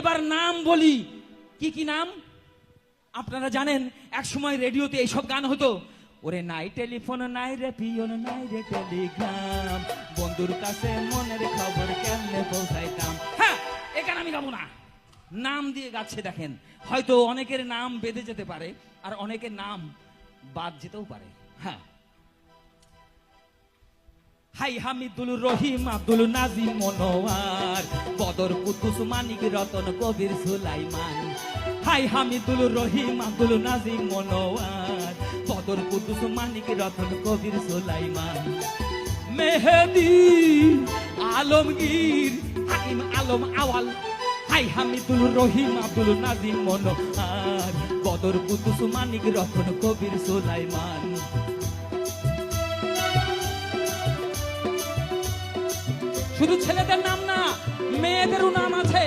এবার নাম বলি। কি কি নাম আপনারা জানেন? এক সময় রেডিওতে এইসব গান হতো। ওরে নাই টেলিফোন নাই রে পিয়ন নাই রে টেলিগ্রাম, বন্ধুর কাছে মনের খবর কেমনে পৌঁছাইতাম। হ্যাঁ, এ গান আমি গাবো না, নাম দিয়ে গাচ্ছে। দেখেন, হয়তো অনেকের নাম বেঁধে যেতে পারে আর অনেকের নাম বাদ যেতেও পারে। হ্যাঁ, হাই হামিদুল রহিম আব্দুল নাজিম মনোয়ার, বদর কুদ্দুস মানিক রতন কবির সুলাইমান। হাই হামিদুল রহিম আব্দুল নাজিম মনোয়ার, বদর কুদ্দুস মানিক রতন কবির সুলাইমান। মেহেদি আলমগীর হাকিম আলম আওয়াল। হাই হামিদুল রহিম আব্দুল নাজিম মনোয়ার, বদর কুদ্দুস মানিক রতন কবির সুলাইমান। শুধু ছেলেদের নাম না, মেয়েদেরও নাম আছে।